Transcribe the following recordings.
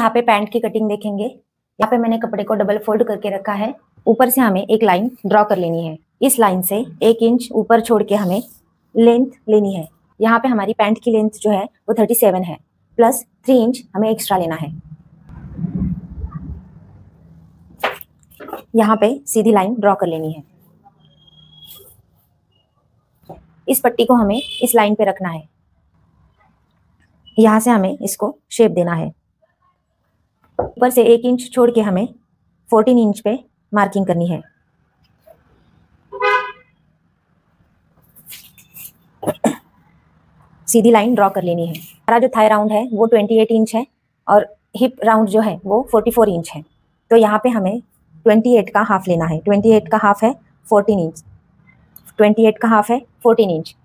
यहाँ पे पैंट की कटिंग देखेंगे। यहाँ पे मैंने कपड़े को डबल फोल्ड करके रखा है। ऊपर से हमें एक लाइन ड्रॉ कर लेनी है। इस लाइन से 1 इंच ऊपर छोड़ के हमें लेंथ लेनी है। यहाँ पे हमारी पैंट की लेंथ जो है वो 37 है, प्लस 3 इंच हमें एक्स्ट्रा लेना है। यहाँ पे सीधी लाइन ड्रॉ कर लेनी है। इस पट्टी को हमें इस लाइन पे रखना है। यहाँ से हमें इसको शेप देना है। ऊपर से 1 इंच छोड़ के हमें 14 इंच पे मार्किंग करनी है। सीधी लाइन ड्रॉ कर लेनी है। हमारा जो थाई राउंड है वो 28 इंच है और हिप राउंड जो है वो 44 इंच है। तो यहाँ पे हमें 28 का हाफ लेना है। 28 का हाफ है 14 इंच। 28 का हाफ है 14 इंच।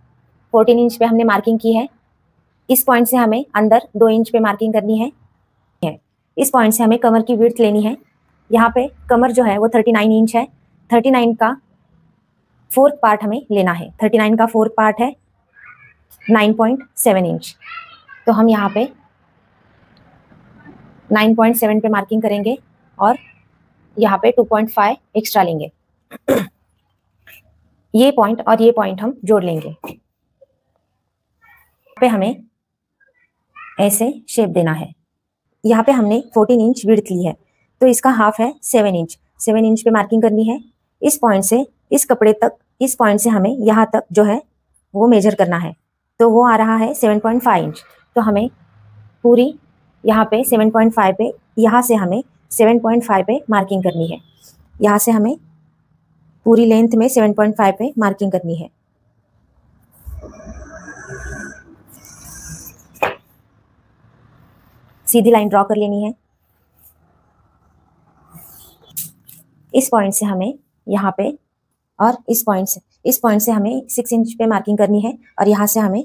14 इंच पे हमने मार्किंग की है। इस पॉइंट से हमें अंदर 2 इंच पे मार्किंग करनी है। इस पॉइंट से हमें कमर की विड्थ लेनी है। यहाँ पे कमर जो है वो 39 इंच है। 39 का 4th पार्ट हमें लेना है। 39 का 4th पार्ट है 9.7 इंच। तो हम यहाँ पे 9.7 पे मार्किंग करेंगे और यहाँ पे 2.5 एक्स्ट्रा लेंगे। ये पॉइंट और ये पॉइंट हम जोड़ लेंगे। पे हमें ऐसे शेप देना है। यहाँ पे हमने 14 इंच विड्थ ली है, तो इसका हाफ है 7 इंच। 7 इंच पे मार्किंग करनी है। इस पॉइंट से इस कपड़े तक, इस पॉइंट से हमें यहाँ तक जो है वो मेजर करना है। तो वो आ रहा है 7.5 इंच। तो हमें पूरी यहाँ पे 7.5 पे, यहाँ से हमें 7.5 पे मार्किंग करनी है। यहाँ से हमें पूरी लेंथ में 7.5 पे मार्किंग करनी है। सीधी लाइन ड्रॉ कर लेनी है। इस पॉइंट से हमें यहाँ पे और इस पॉइंट से हमें 6 इंच पे मार्किंग करनी है और यहाँ से हमें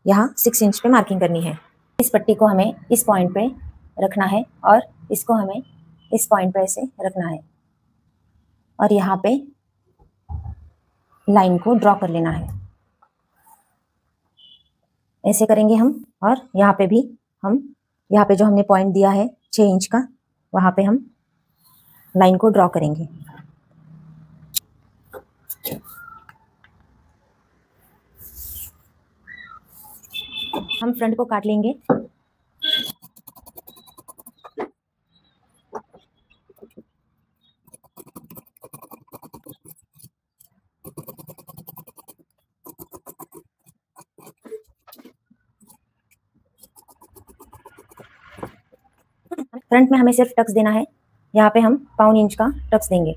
यहाँ 6 इंच पे मार्किंग करनी है। इस पट्टी को हमें इस पॉइंट पे रखना है और इसको हमें इस पॉइंट पे ऐसे रखना है और यहाँ पे लाइन को ड्रॉ कर लेना है। ऐसे करेंगे हम। और यहाँ पे भी हम, यहाँ पे जो हमने पॉइंट दिया है 6 इंच का, वहाँ पे हम लाइन को ड्रॉ करेंगे। हम फ्रंट को काट लेंगे। फ्रंट में हमें सिर्फ टक्स देना है। यहाँ पे हम 1.25 इंच का टक्स देंगे।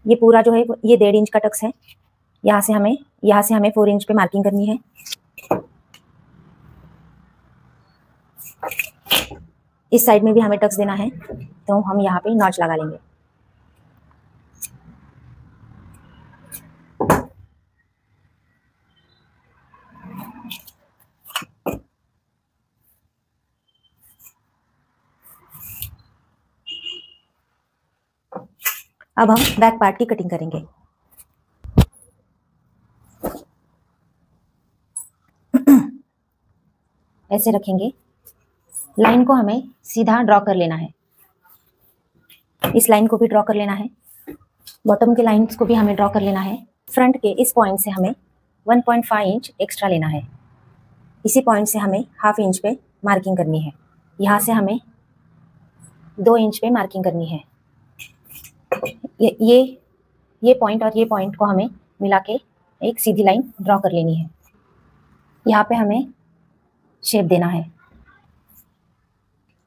ये पूरा जो है ये 1.5 इंच का टक्स है। यहाँ से हमें 4 इंच पे मार्किंग करनी है। इस साइड में भी हमें टक्स देना है, तो हम यहाँ पे नॉच लगा लेंगे। अब हम बैक पार्ट की कटिंग करेंगे। ऐसे रखेंगे। लाइन को हमें सीधा ड्रॉ कर लेना है। इस लाइन को भी ड्रॉ कर लेना है। बॉटम के लाइंस को भी हमें ड्रॉ कर लेना है। फ्रंट के इस पॉइंट से हमें 1.5 इंच एक्स्ट्रा लेना है। इसी पॉइंट से हमें हाफ इंच पे मार्किंग करनी है। यहाँ से हमें 2 इंच पे मार्किंग करनी है। ये पॉइंट और ये पॉइंट को हमें मिला के एक सीधी लाइन ड्रॉ कर लेनी है। यहाँ पे हमें शेप देना है।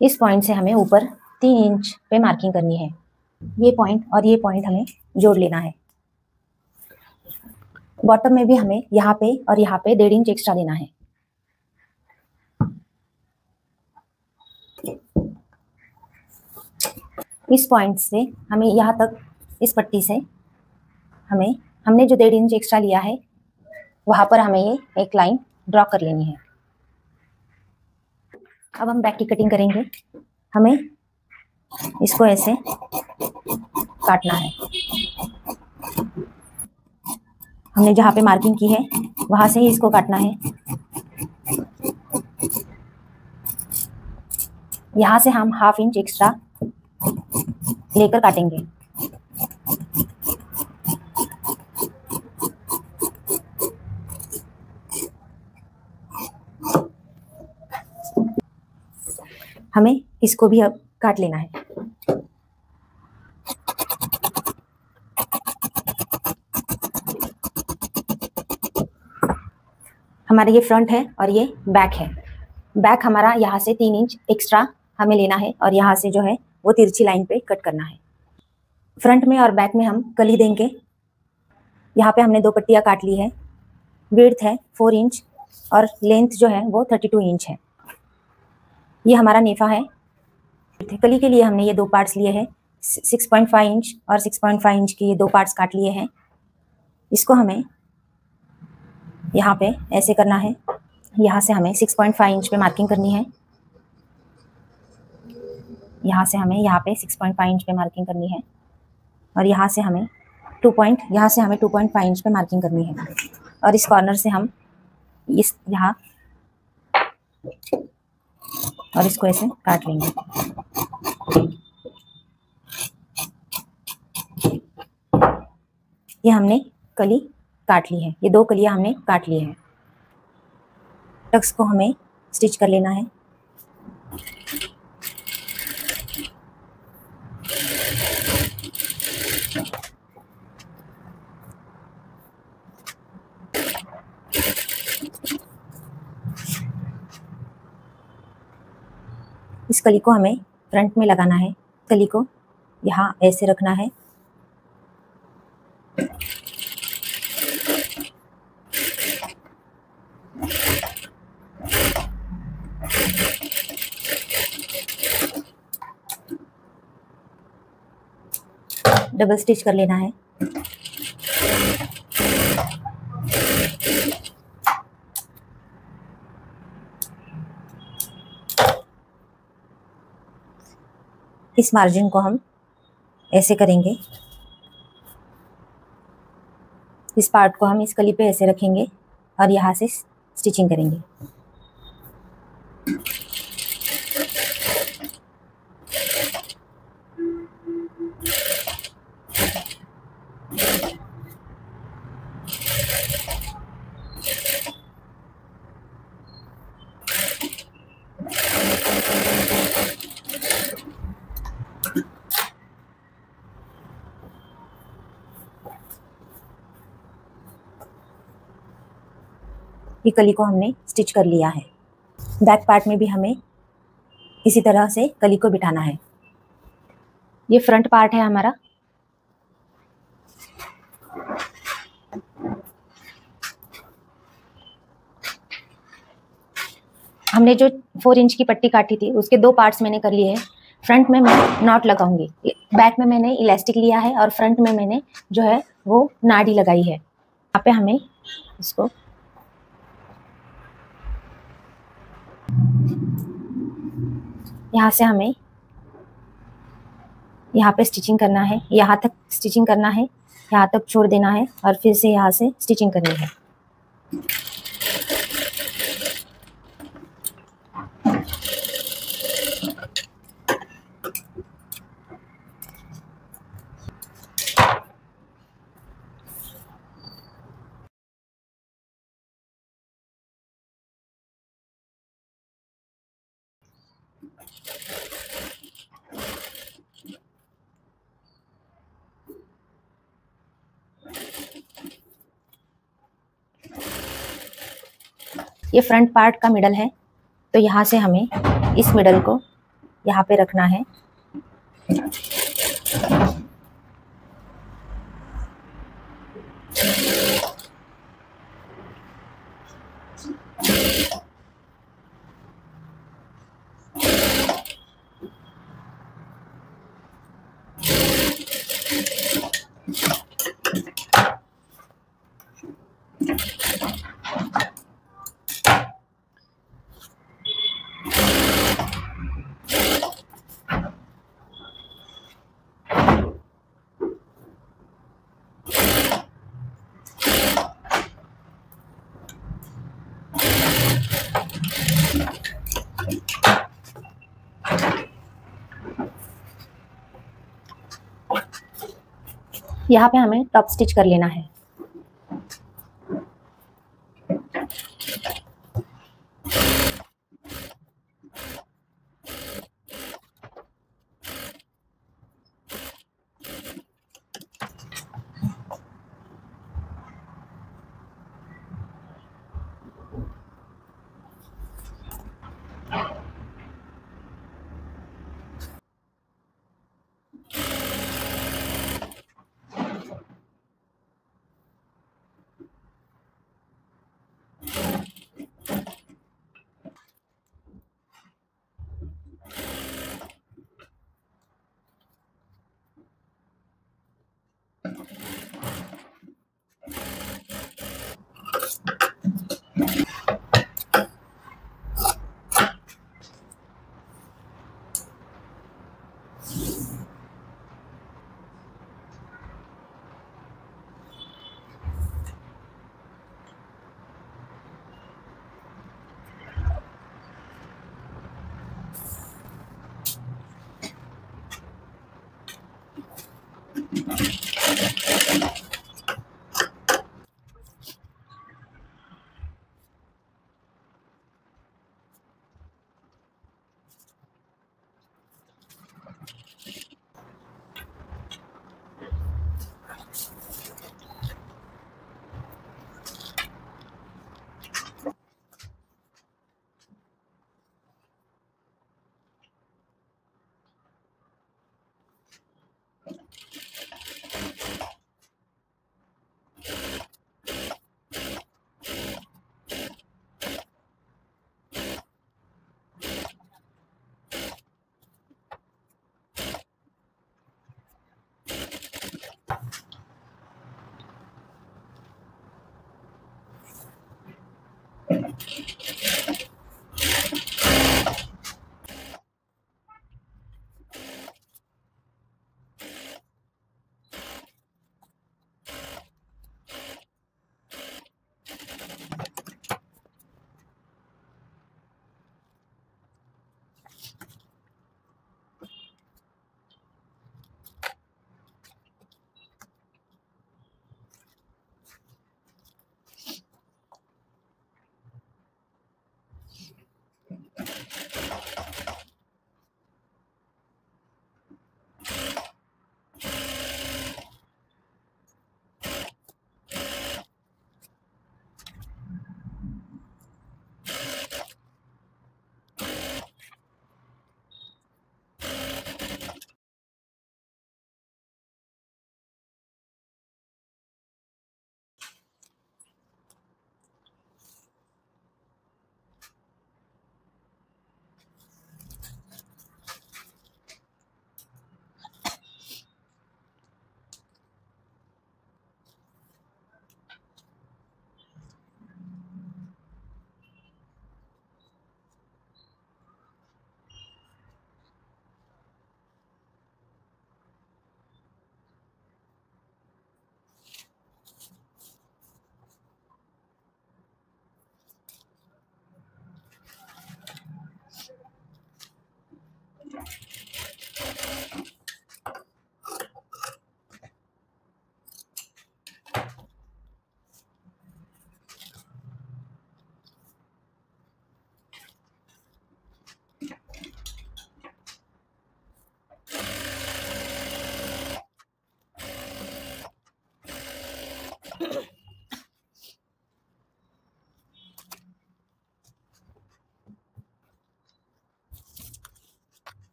इस पॉइंट से हमें ऊपर 3 इंच पे मार्किंग करनी है। ये पॉइंट और ये पॉइंट हमें जोड़ लेना है। बॉटम में भी हमें यहाँ पे और यहाँ पे 1.5 इंच एक्स्ट्रा देना है। इस पॉइंट से हमें यहाँ तक, इस पट्टी से हमने जो 1.5 इंच एक्स्ट्रा लिया है वहां पर हमें ये एक लाइन ड्रॉ कर लेनी है। अब हम बैक की कटिंग करेंगे। हमें इसको ऐसे काटना है। हमने जहाँ पे मार्किंग की है वहां से ही इसको काटना है। यहाँ से हम 1/2 इंच एक्स्ट्रा लेकर काटेंगे। हमें इसको भी अब काट लेना है। हमारा ये फ्रंट है और ये बैक है। बैक हमारा यहाँ से 3 इंच एक्स्ट्रा हमें लेना है और यहाँ से जो है वो तिरछी लाइन पे कट करना है। फ्रंट में और बैक में हम कली देंगे। यहाँ पे हमने 2 पट्टियाँ काट ली है। विड्थ है 4 इंच और लेंथ जो है वो 32 इंच है। ये हमारा नेफा है। कली के लिए हमने ये 2 पार्ट्स लिए हैं, 6.5 इंच और 6.5 इंच के ये 2 पार्ट्स काट लिए हैं। इसको हमें यहाँ पे ऐसे करना है। यहाँ से हमें 6.5 इंच पे मार्किंग करनी है। यहाँ से हमें यहाँ पे 6.5 इंच पे मार्किंग करनी है और यहाँ से हमें 2.5 इंच पे मार्किंग करनी है और इस कॉर्नर से हम इस यहाँ और इसको ऐसे काट लेंगे। ये हमने कली काट ली है। ये 2 कलियां हमने काट ली हैं। टक्स को हमें स्टिच कर लेना है। इस कली को हमें फ्रंट में लगाना है। कली को यहाँ ऐसे रखना है। डबल स्टिच कर लेना है। इस मार्जिन को हम ऐसे करेंगे। इस पार्ट को हम इस कली पे ऐसे रखेंगे और यहाँ से स्टिचिंग करेंगे। ये कली को हमने स्टिच कर लिया है। बैक पार्ट में भी हमें इसी तरह से कली को बिठाना है। ये फ्रंट पार्ट है हमारा। हमने जो 4 इंच की पट्टी काटी थी उसके 2 पार्ट्स मैंने कर लिए हैं। फ्रंट में मैं नॉट लगाऊंगी। बैक में मैंने इलास्टिक लिया है और फ्रंट में मैंने जो है वो नाड़ी लगाई है। यहाँ पे हमें इसको यहाँ से हमें यहाँ पे स्टिचिंग करना है। यहाँ तक स्टिचिंग करना है, यहाँ तक छोड़ देना है और फिर से यहाँ से स्टिचिंग करनी है। ये फ्रंट पार्ट का मिडल है, तो यहाँ से हमें इस मिडल को यहाँ पे रखना है। यहाँ पे हमें टॉप स्टिच कर लेना है।